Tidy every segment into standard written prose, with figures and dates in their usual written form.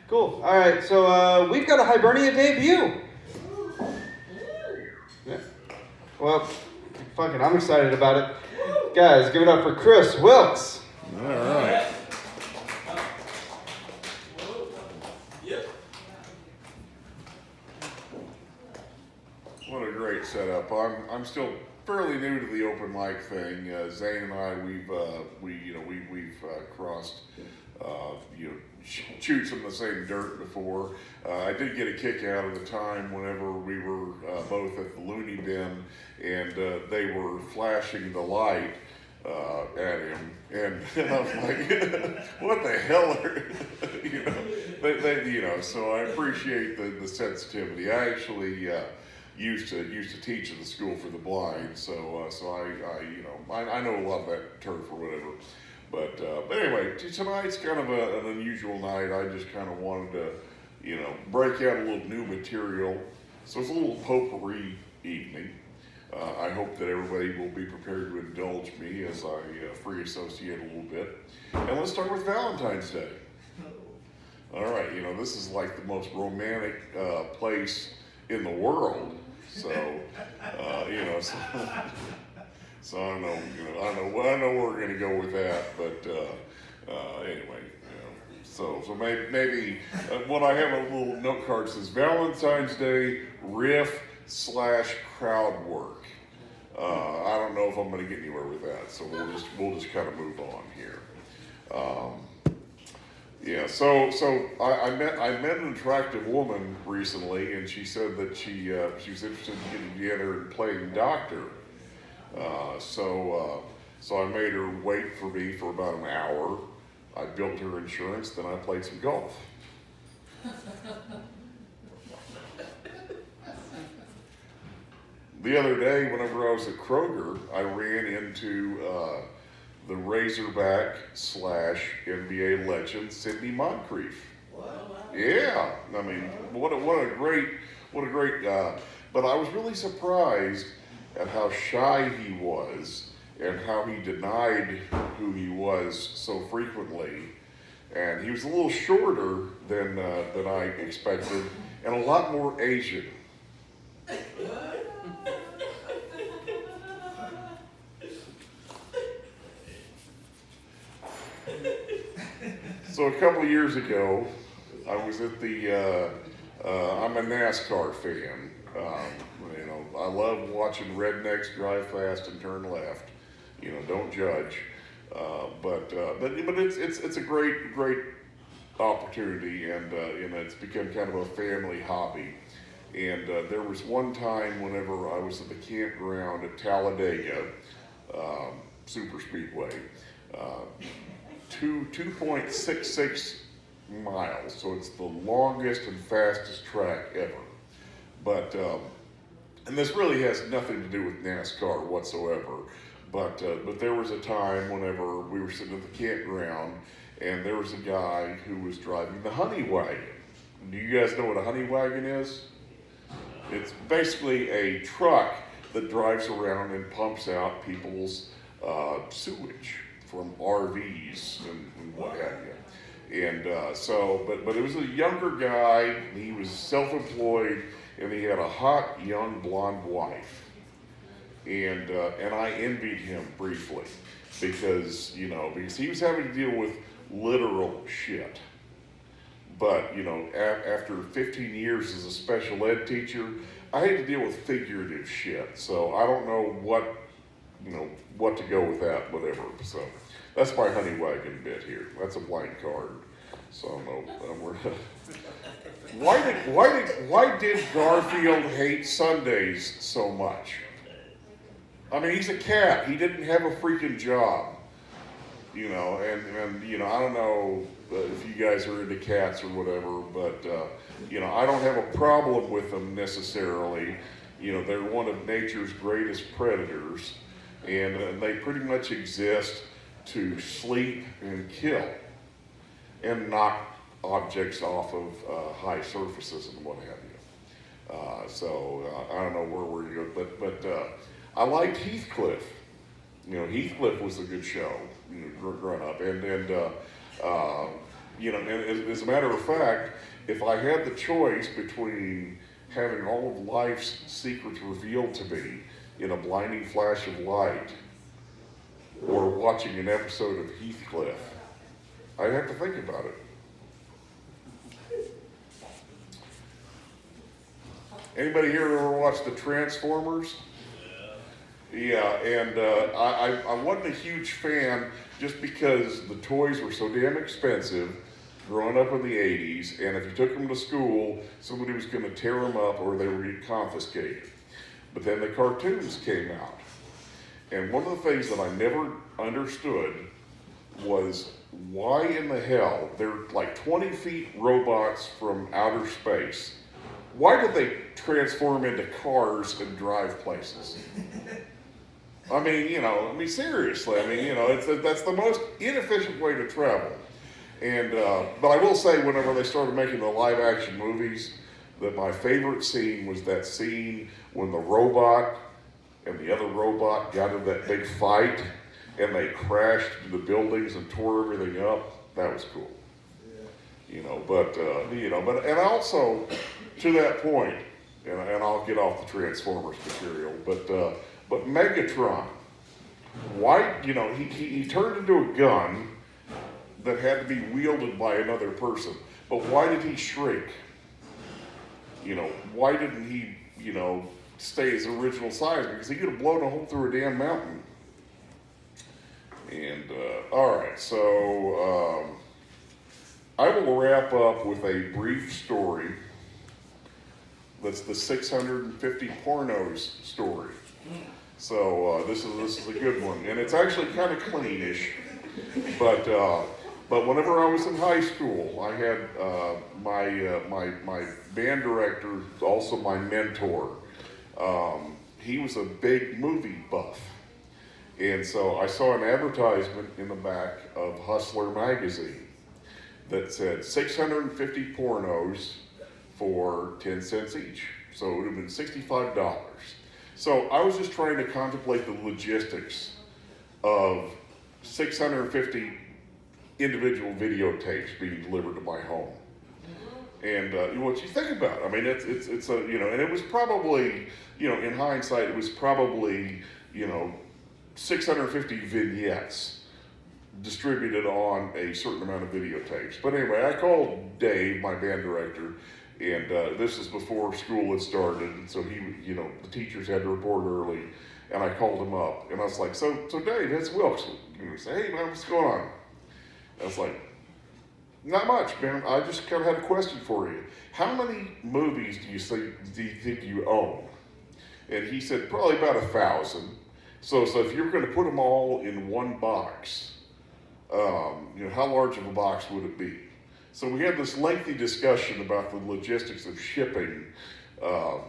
Cool. All right, so we've got a Hibernia debut. Yeah. Well, fucking, I'm excited about it. Guys, give it up for Chris Wilkes. All right. What a great setup. I'm still fairly new to the open mic thing. Zane and I, we've crossed, chewed some of the same dirt before. I did get a kick out of the time whenever we were both at the loony bin, and they were flashing the light at him, and I was like, "What the hell are So I appreciate the sensitivity. I actually used to teach at the school for the blind, so I know a lot of that turf or whatever. But anyway, tonight's kind of an unusual night. I just kind of wanted to, break out a little new material. So it's a little potpourri evening. I hope that everybody will be prepared to indulge me as I free associate a little bit. And let's start with Valentine's Day. All right, this is like the most romantic place in the world. So, so I don't know where we're gonna go with that, but anyway, So maybe what I have a little note card says Valentine's Day riff / crowd work. I don't know if I'm going to get anywhere with that, so we'll just kind of move on here. So I met an attractive woman recently, and she said that she was interested in getting together and playing doctor. So I made her wait for me for about an hour. I built her insurance, then I played some golf. The other day, whenever I was at Kroger, I ran into the Razorback / NBA legend, Sidney Moncrief. Wow. Yeah, I mean, what a great, but I was really surprised at how shy he was and how he denied who he was so frequently. And he was a little shorter than I expected, and a lot more Asian. So a couple of years ago, I was at I'm a NASCAR fan. I love watching rednecks drive fast and turn left. Don't judge. But it's a great opportunity, and it's become kind of a family hobby. And there was one time whenever I was at the campground at Talladega Super Speedway, 2.66 miles, so it's the longest and fastest track ever. But and this really has nothing to do with NASCAR whatsoever. But there was a time whenever we were sitting at the campground, and there was a guy who was driving the Honey Wagon. Do you guys know what a Honey Wagon is? It's basically a truck that drives around and pumps out people's sewage from RVs and what have you. And but it was a younger guy. He was self-employed, and he had a hot young blonde wife. And I envied him briefly because he was having to deal with literal shit. But after 15 years as a special ed teacher, I had to deal with figurative shit. So I don't know what to go with that, whatever. So that's my Honey Wagon bit here. That's a blank card. So why did Garfield hate Sundays so much? I mean, he's a cat. He didn't have a freaking job, and I don't know if you guys are into cats or whatever, but I don't have a problem with them necessarily. They're one of nature's greatest predators, and they pretty much exist to sleep and kill, and knock objects off of high surfaces and what have you. So I don't know where we're going, but I liked Heathcliff. Heathcliff was a good show, growing up, and and as a matter of fact, if I had the choice between having all of life's secrets revealed to me in a blinding flash of light or watching an episode of Heathcliff, I'd have to think about it. Anybody here ever watched the Transformers? Yeah, and I wasn't a huge fan just because the toys were so damn expensive growing up in the 80s, and if you took them to school, somebody was going to tear them up or they were get confiscated. But then the cartoons came out. And one of the things that I never understood was why in the hell, they're like 20 feet robots from outer space. Why did they transform into cars and drive places? I mean, seriously, that's the most inefficient way to travel. And, but I will say, whenever they started making the live action movies, that my favorite scene was that scene when the robot and the other robot got into that big fight and they crashed into the buildings and tore everything up. That was cool. But and also to that point, and I'll get off the Transformers material, but Megatron, why, he turned into a gun that had to be wielded by another person, but why did he shrink? Why didn't he, stay his original size? Because he could have blown a hole through a damn mountain. And, all right, so I will wrap up with a brief story that's the 650 pornos story. So this is a good one, and it's actually kind of cleanish, but whenever I was in high school, I had my band director, also my mentor. He was a big movie buff. And so I saw an advertisement in the back of Hustler magazine that said 650 pornos for 10 cents each. So it would have been $65. So I was just trying to contemplate the logistics of 650 individual videotapes being delivered to my home. And what you think about it, I mean, it's a, and it was probably, in hindsight, it was probably, 650 vignettes distributed on a certain amount of videotapes. But anyway, I called Dave, my band director, and this is before school had started, and so he, the teachers had to report early, and I called him up, and I was like, so Dave, it's Wilkes. And he said, hey man, what's going on? I was like, not much, man. I just kind of had a question for you. How many movies do you think you own? And he said, probably about 1,000. So if you're going to put them all in one box, how large of a box would it be? So we had this lengthy discussion about the logistics of shipping,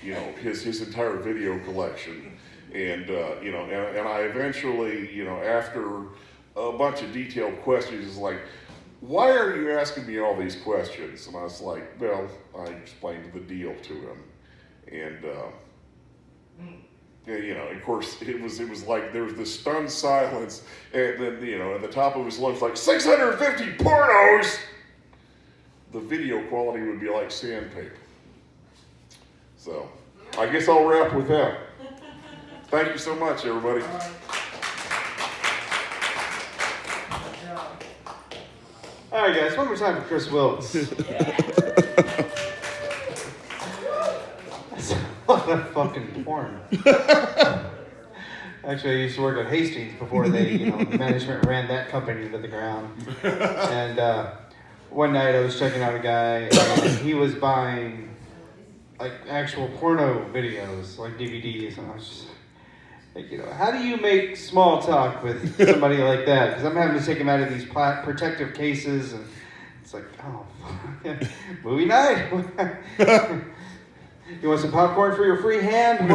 his entire video collection, and and I eventually, after a bunch of detailed questions, is like, why are you asking me all these questions? And I was like, well, I explained the deal to him, and of course, it was like there was this stunned silence, and then at the top of his lungs, like 650 pornos. The video quality would be like sandpaper. So, I guess I'll wrap with that. Thank you so much, everybody. All right, guys, one more time for Chris Wilkes. That's a lot of fucking porn. Actually, I used to work at Hastings before they, management ran that company to the ground. And one night I was checking out a guy, and he was buying like actual porno videos, like DVDs, and I was just like, how do you make small talk with somebody like that? Because I'm having to take him out of these protective cases, and it's like, oh, fuck. Movie night. You want some popcorn for your free hand?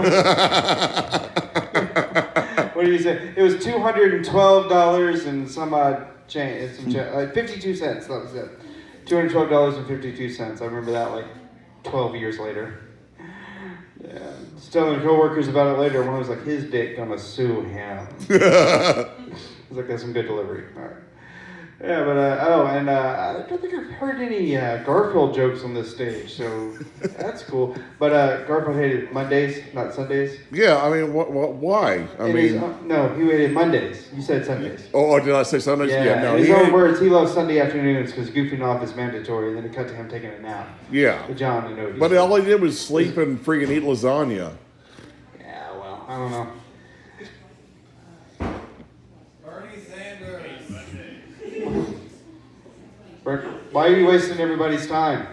What do you say? It was $212 and some odd change, like 52 cents. That was it. $212.52. I remember that like 12 years later. Yeah, just telling coworkers about it later. One was like, his dick gonna sue him. I was like, that's some good delivery. All right. Yeah, but I don't think I've heard any Garfield jokes on this stage, so that's cool. But Garfield hated Mondays, not Sundays. Yeah, I mean, why? No, he hated Mondays. You said Sundays. Oh, did I say Sundays? Yeah, No. in his own words, he loves Sunday afternoons because goofing off is mandatory, and then it cut to him taking a nap. Yeah. But John, you know what he But said. all he did was sleep and freaking eat lasagna. Yeah, well, I don't know. Bert, why are you wasting everybody's time?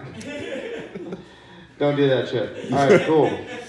Don't do that shit. All right, cool.